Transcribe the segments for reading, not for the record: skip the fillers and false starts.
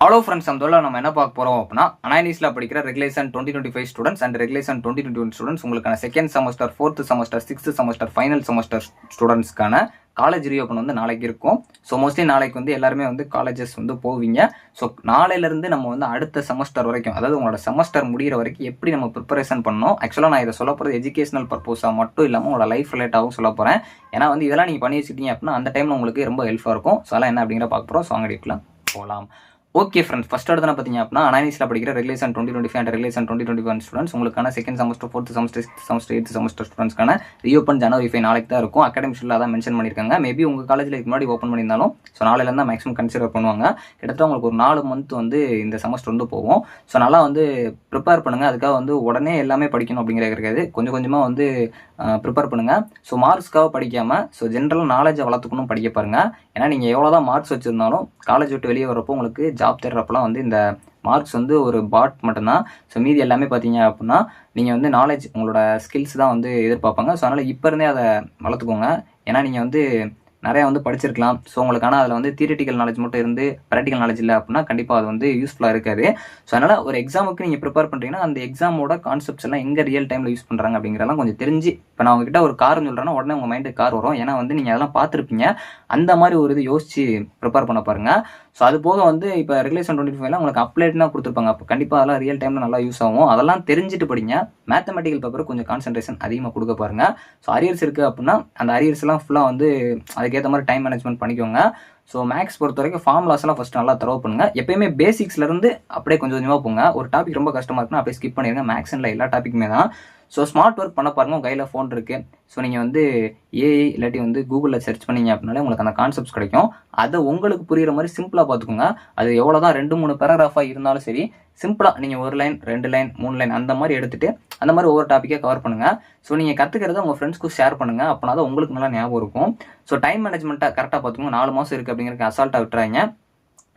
Hello friends, நம்ம நம்ம என்ன பார்க்க போகிறோம் அப்படின்னா அனானிஸ்ல படிக்கிற regulation 2025 students and regulation 2021 students உங்களுக்கான second semester, fourth semester, sixth semester, final semester ஸ்டூடெண்ட்ஸ்க்கான காலேஜ் ரீஓப்பன் வந்து நாளைக்கு இருக்கும். ஸோ மோஸ்ட்லி நாளைக்கு வந்து எல்லாருமே வந்து காலேஜஸ் வந்து போவீங்க. ஸோ நாளையிலேருந்து நம்ம வந்து அடுத்த செமஸ்டர் வரைக்கும், அதாவது உங்களோட செமஸ்டர் முடிகிற வரைக்கும் எப்படி நம்ம ப்ரிப்பரேஷன் பண்ணணும். ஆக்சுவலாக நான் இதை சொல்ல போகிறது எஜுகேஷனல் பர்பஸாக மட்டும் இல்லாமல் உங்களோட லைஃப் ரிலேட்டாகவும் சொல்ல போகிறேன். ஏன்னா வந்து இதெல்லாம் நீங்கள் பண்ணி வச்சுட்டீங்க அப்படின்னா அந்த டைமில் உங்களுக்கு ரொம்ப ஹெல்ப்ஃபாக இருக்கும். ஸோ அதெல்லாம் என்ன அப்படிங்கிற பார்க்க போகிறோம். ஸோ அங்கே எடுக்கலாம் போகலாம். ஓகே ஃப்ரெண்ட்ஸ், ஃபர்ஸ்ட் எடுத்து பார்த்தீங்க அப்படின்னா அனானிஸ்ல படிக்கிற ரெகுலேஷன் 2025 அண்ட் ரெகுலேஷன் 2021 ஸ்டூடெண்ட்ஸ் உங்களுக்கான second semester, fourth semester, sixth semester, eighth semester ஸ்டூடெண்ட்ஸ்க்கான ரீஓப்பன் ஜனவரி 5 நாளைக்கு தான் இருக்கும். அகாடமிக்ஸில் தான் மென்ஷன் பண்ணியிருக்காங்க. மேபி உங்கள் காலேஜில் இதுக்கு முன்னாடி ஓப்பன் பண்ணியிருந்தாலும் ஸோ நாளையிலேருந்து தான் மேக்ஸிமம் கன்சிடர் பண்ணுவாங்க. கிட்டத்தட்ட உங்களுக்கு ஒரு 4 மந்த் வந்து இந்த செமஸ்டர் வந்து போகும். ஸோ நல்லா வந்து ப்ரிப்பேர் பண்ணுங்கள். அதுக்காக வந்து உடனே எல்லாமே படிக்கணும் அப்படிங்கிறது இருக்காது. கொஞ்சம் கொஞ்சமாக வந்து ப்ரிப்பேர் பண்ணுங்கள். ஸோ மார்க்ஸ்க்காக படிக்காமல் ஸோ ஜென்ரல் நாலேஜை வளர்த்துக்கணும் படிக்க பாருங்கள். ஏன்னா நீங்கள் எவ்வளோ தான் மார்க்ஸ் வச்சுருந்தாலும் காலேஜ் விட்டு வெளியே வரப்போ உங்களுக்கு ஜாப் தேடுறப்பெல்லாம் வந்து இந்த மார்க்ஸ் வந்து ஒரு பாட் மட்டும்தான். ஸோ மீதி எல்லாமே பார்த்தீங்க அப்படின்னா நீங்கள் வந்து நாலேஜ், உங்களோட ஸ்கில்ஸ் தான் வந்து எதிர்பார்ப்பாங்க. ஸோ அதனால் இப்போ இருந்தே அதை வளர்த்துக்கோங்க. ஏன்னா நீங்கள் வந்து நிறையா வந்து படிச்சிருக்கலாம். ஸோ உங்களுக்கான அதில் வந்து தியரிட்டிக்கல் நாலேஜ் மட்டும் இருந்து ப்ராக்டிக்கல் நாலேஜ் இல்லை அப்படின்னா கண்டிப்பாக அது வந்து யூஸ்ஃபுல்லாக இருக்காது. ஸோ அதனால் ஒரு எக்ஸாமுக்கு நீங்கள் ப்ரிப்பேர் பண்ணுறீங்கன்னா அந்த எக்ஸாமோட கான்செப்ட்ஸ் எல்லாம் எங்கே ரியல் டைமில் யூஸ் பண்ணுறாங்க அப்படிங்கிறதெல்லாம் கொஞ்சம் தெரிஞ்சு, இப்போ நான் உங்ககிட்ட ஒரு கார்னு சொல்கிறேன்னா உடனே உங்கள் மைண்டுக்கு கார் வரும். ஏன்னா வந்து நீங்கள் அதெல்லாம் பார்த்துருப்பீங்க. அந்த மாதிரி ஒரு இது யோசிச்சு ப்ரிப்பேர் பண்ண பாருங்கள். ஸோ அது போக வந்து இப்போ ரெகுலேஷன் 25 உங்களுக்கு அப்ளைட்னா கொடுத்துருப்பாங்க. அப்போ கண்டிப்பாக அதெல்லாம் ரியல் டைமில் நல்லா யூஸ் ஆகும். அதெல்லாம் தெரிஞ்சுட்டு படிங்க. மேத்தமெட்டிக்கல் பேப்பர் கொஞ்சம் கான்சன்ட்ரேஷன் அதிகமாக கொடுக்க பாருங்கள். ஸோ அரியர்ஸ் இருக்குது அப்படின்னா அந்த அரியர்ஸ்லாம் ஃபுல்லாக வந்து அதுக்கேற்ற மாதிரி டைம் மேனேஜ்மெண்ட் பண்ணிக்கோங்க. ஸோ மேக்ஸ் பொறுத்த வரைக்கும் ஃபார்முலாஸ்லாம் ஃபஸ்ட்டு நல்லா தரவு பண்ணுங்க. எப்பயுமே பேசிக்ஸ்லேருந்து அப்படியே கொஞ்சம் கொஞ்சமாக போங்க. ஒரு டாபிக் ரொம்ப கஷ்டமாக இருக்குன்னா அப்படியே ஸ்கிப் பண்ணிடுங்க. மேக்ஸில் எல்லா டாப்பிக்குமே தான். ஸோ ஸ்மார்ட் ஒர்க் பண்ண பாருங்க. உங்கள் கையில் ஃபோன் இருக்குது. ஸோ நீங்கள் வந்து ஏஐ இல்லாட்டி வந்து கூகுளில் சர்ச் பண்ணிங்க அப்படின்னாலே உங்களுக்கு அந்த கான்செப்ட்ஸ் கிடைக்கும். அதை உங்களுக்கு புரிகிற மாதிரி சிம்பிளாக பார்த்துக்கோங்க. அது எவ்வளோ தான் 2-3 பேராகிராஃபாக இருந்தாலும் சரி, சிம்பிளாக நீங்கள் 1 லைன், 2 லைன், 3 லைன் அந்த மாதிரி எடுத்துகிட்டு அந்த மாதிரி ஒவ்வொரு டாப்பிக்காக கவர் பண்ணுங்கள். ஸோ நீங்கள் கற்றுக்கிறத உங்கள் ஃப்ரெண்ட்ஸ்க்கு ஷேர் பண்ணுங்கள். அப்படின்னா தான் உங்களுக்கு நல்லா ஞாபகம் இருக்கும். ஸோ டைம் மேனேஜ்மெண்ட்டாக கரெக்டாக பார்த்துக்கோங்க. 4 மாதம் இருக்குது அப்படிங்கிறதுக்கு அசால்ட்டாக விட்டுறாங்க.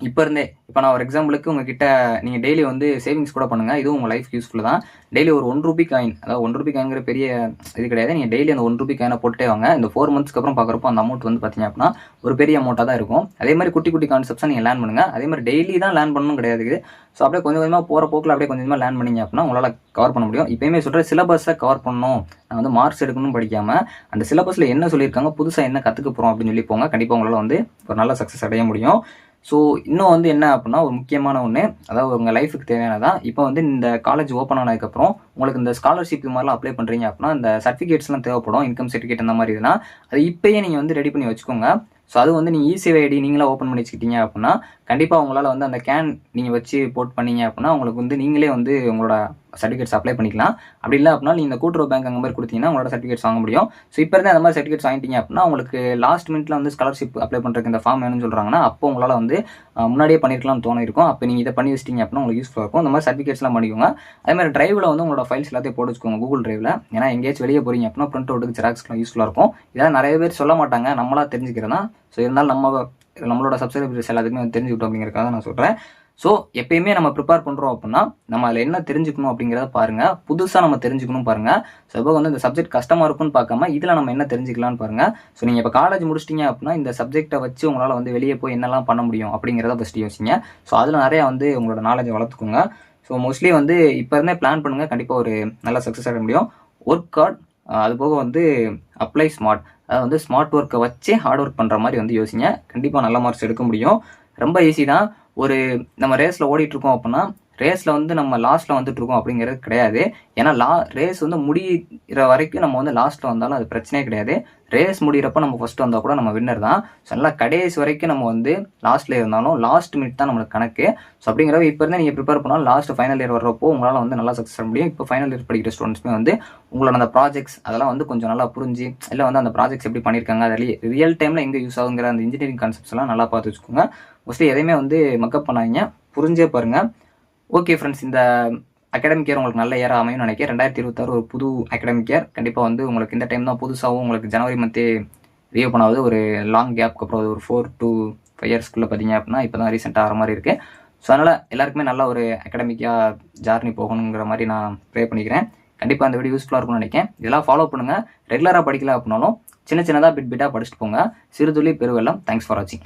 இப்போ இருந்தே இப்போ நான் ஒரு எக்ஸாம்பிளுக்கு உங்ககிட்ட நீங்கள் டெய்லி வந்து சேவிங்ஸ் கூட பண்ணுங்கள். இதுவும் உங்கள் லைஃப் யூஸ்ஃபுல் தான். டெய்லி ஒரு 1 ரூபி காயின், அதாவது 1 ரூபி காயின்கிற பெரிய இது கிடையாது. நீங்கள் டெய்லி அந்த 1 ரூபி காயினை போட்டுட்டே வாங்க. இந்த 4 மந்த்ஸ்க்கு அப்புறம் பார்க்குறப்போ அந்த அமௌண்ட் வந்து பார்த்தீங்க அப்படின்னா ஒரு பெரிய அமௌண்ட்டாக தான் இருக்கும். அதே மாதிரி குட்டி குட்டி கான்செப்ட்ஸை நீங்கள் லேர்ன் பண்ணுங்கள். அதே மாதிரி டெய்லி தான் லேர்ன் பண்ணணும் கிடையாது. ஸோ அப்படியே கொஞ்சம் கொஞ்சமாக போகிற போக்கில் அப்படியே கொஞ்சம் கொஞ்சமாக லேர்ன் பண்ணிங்க அப்படின்னா உங்களால் கவர் பண்ண முடியும். இப்போயுமே சொல்கிற சிலபஸை கவர் பண்ணணும். நான் வந்து மார்க்ஸ் எடுக்கணும்னு படிக்காமல் அந்த சிலபஸில் என்ன சொல்லியிருக்காங்க, புதுசாக என்ன கற்றுக்க போகிறோம் அப்படின்னு சொல்லி போங்க. கண்டிப்பாக உங்களால் வந்து ஒரு நல்ல சக்ஸஸ் அடைய முடியும். ஸோ இன்னும் வந்து என்ன அப்படின்னா ஒரு முக்கியமான ஒன்று, அதாவது உங்கள் லைஃபுக்கு தேவையானதான். இப்போ வந்து இந்த காலேஜ் ஓப்பன் ஆனதுக்கப்புறம் உங்களுக்கு இந்த ஸ்காலர்ஷிப் இது மாதிரிலாம் அப்ளை பண்ணுறீங்க அப்படின்னா இந்த சர்டிஃபிகேட்ஸ்லாம் தேவைப்படும். இன்கம் சர்டிஃபிகேட் அந்த மாதிரி இதுனா அது இப்போயே நீங்கள் வந்து ரெடி பண்ணி வச்சுக்கோங்க. ஸோ அது வந்து நீங்கள் இசிஐ ஐடி நீங்களே ஓப்பன் பண்ணி வச்சுக்கிட்டீங்க அப்படின்னா கண்டிப்பாக உங்களால் வந்து அந்த கேன் நீங்கள் வச்சு போட் பண்ணீங்க அப்படின்னா உங்களுக்கு வந்து நீங்களே வந்து உங்களோட சர்டிஃபிகேட்ஸ் அப்ளை பண்ணிக்கலாம். அப்படி இல்லை அப்படின்னா நீங்கள் இந்த கூட்டுறவு பேங்க் அந்த மாதிரி கொடுத்தீங்கன்னா உங்களோட சர்டிஃபிகேட்ஸ் வாங்க முடியும். ஸோ இப்போ இருந்தே அந்த மாதிரி சர்டிஃபிகேட்ஸ் வாங்கிட்டீங்க அப்படின்னா உங்களுக்கு லாஸ்ட் மினிட்ல வந்து ஸ்காலர்ஷிப் அப்ளை பண்ணுறதுக்கு இந்த ஃபார்ம் வேணும்னு சொல்கிறாங்கன்னா அப்போ உங்களால் வந்து முன்னாடியே பண்ணியிருக்கலாம்னு தோணிருக்கும். அப்போ நீங்கள் இதை பண்ணி வச்சிட்டிங்க அப்படின்னா உங்களுக்கு யூஸ்ஃபுல்லாக இருக்கும். இந்த மாதிரி சர்டிஃபிகேட்ஸ்லாம் பண்ணிக்கோங்க. அதே மாதிரி டிரைவில் வந்து உங்களோட ஃபைல்ஸ் எல்லாத்தையும் போட்டு வச்சுக்கோங்க கூகுள் டிரைவில். ஏன்னா எங்கேயாச்சும் வெளியே போகிறீங்க அப்படின்னா பிரிண்ட் அவுட்டுக்கு ஜெராக்ஸ்லாம் யூஸ்ஃபுல்லாக இருக்கும். இதெல்லாம் நிறைய பேர் சொல்ல மாட்டாங்க, நம்மளா தெரிஞ்சுக்கிறதா. ஸோ இருந்தாலும் நம்மளோட சப்ஸ்கிரைபர்ஸ் எல்லாத்துக்குமே தெரிஞ்சுக்கிட்டோம் அப்படிங்கிறதுக்காக நான் சொல்கிறேன். ஸோ எப்பயுமே நம்ம ப்ரிப்பேர் பண்ணுறோம் அப்படின்னா நம்ம அதில் என்ன தெரிஞ்சுக்கணும் அப்படிங்கிறத பாருங்கள். புதுசாக நம்ம தெரிஞ்சுக்கணும் பாருங்கள். ஸோ இப்போ வந்து இந்த சப்ஜெக்ட் கஷ்டமாக இருக்குன்னு பார்க்காம இதில் நம்ம என்ன தெரிஞ்சுக்கலாம்னு பாருங்கள். ஸோ நீங்கள் இப்போ காலேஜ் முடிச்சிட்டிங்க அப்படின்னா இந்த சப்ஜெக்டை வச்சு உங்களால் வந்து வெளியே போய் என்னெல்லாம் பண்ண முடியும் அப்படிங்கிறத ஃபஸ்ட்டு யோசிங்க. ஸோ அதில் நிறையா வந்து உங்களோட நாலேஜை வளர்த்துக்கோங்க. ஸோ மோஸ்ட்லி வந்து இப்போ இருந்தே பிளான் பண்ணுங்கள். கண்டிப்பாக ஒரு நல்ல சக்ஸஸ் ஆக முடியும். ஒர்க் ஹார்ட், அது போக வந்து அப்ளை ஸ்மார்ட், அதாவது வந்து ஸ்மார்ட் ஒர்க்கை வச்சு ஹார்ட் ஒர்க் பண்ணுற மாதிரி வந்து யோசிங்க. கண்டிப்பாக நல்ல மார்க்ஸ் எடுக்க முடியும். ரொம்ப ஈஸி தான். ஒரு நம்ம ரேஸில் ஓடிட்டுருக்கோம் அப்படின்னா ரேஸில் வந்து நம்ம லாஸ்ட்டில் வந்துட்டுருக்கோம் அப்படிங்கிறது கிடையாது. ஏன்னா ரேஸ் வந்து முடிகிற வரைக்கும் நம்ம வந்து லாஸ்ட்டில் வந்தாலும் அது பிரச்சனையே கிடையாது. ரேஸ் முடிகிறப்ப நம்ம ஃபஸ்ட்டு வந்தால் கூட நம்ம வின்னர் தான். ஸோ நல்லா கடைசி வரைக்கும் நம்ம வந்து லாஸ்ட்டில் இருந்தாலும் லாஸ்ட் மினிட் தான் நம்மளுக்கு கணக்கு. ஸோ அப்படிங்கிறப்ப இப்போ இருந்தே நீங்கள் ப்ரிப்பேர் பண்ணாலும் லாஸ்ட் ஃபைனல் இயர் வர்றப்போ உங்களால் வந்து நல்லா சக்ஸஸ் ஆக முடியும். இப்போ ஃபைனல் இயர் படிக்கிற ஸ்டூடெண்ட்ஸ்மே வந்து உங்களோட அந்த ப்ராஜெக்ட்ஸ் அதெல்லாம் வந்து கொஞ்சம் நல்லா புரிஞ்சு இல்லை வந்து அந்த ப்ராஜெக்ட்ஸ் எப்படி பண்ணியிருக்காங்க, அது ரியல் டைமில் எங்கே யூஸ் ஆகுங்கிற அந்த இன்ஜினியரிங் கான்செப்ட்ஸ் எல்லாம் நல்லா பார்த்து வச்சுக்கோங்க. மோஸ்ட்லி எதையுமே வந்து மக்கப் பண்ணாதீங்க, புரிஞ்சே பாருங்கள். ஓகே ஃப்ரெண்ட்ஸ், இந்த அகாடமிக் இயர் உங்களுக்கு நல்ல இயராக அமையும் நினைக்கிறேன். 2026 ஒரு புது அகாடமிக் இயர். கண்டிப்பாக வந்து உங்களுக்கு இந்த டைம் தான் புதுசாகவும் உங்களுக்கு ஜனவரி மந்த்தே ரீஓப்பன் ஆகுது. ஒரு லாங் கேப்க்கு அப்புறம் ஒரு 4 to 5 இயர்ஸ்க்குள்ளே பார்த்தீங்க அப்படின்னா இப்போ தான் ரீசெண்டாக ஆகிற மாதிரி இருக்குது. ஸோ அதனால் எல்லாருக்குமே நல்ல ஒரு அகாடமிக்காக ஜார்னி போகணுங்கிற மாதிரி நான் ப்ரே பண்ணிக்கிறேன். கண்டிப்பாக அந்த வீடியோ யூஸ்ஃபுல்லாக இருக்கும்னு நினைக்கிறேன். இதெல்லாம் ஃபாலோ பண்ணுங்கள். ரெகுலராக படிக்கல அப்படின்னாலும் சின்ன சின்னதாக பிட்டாக படிச்சுட்டு போங்க. சிறுதுளி பெருவெல்லம். தேங்க்ஸ் ஃபார் வாட்சிங்.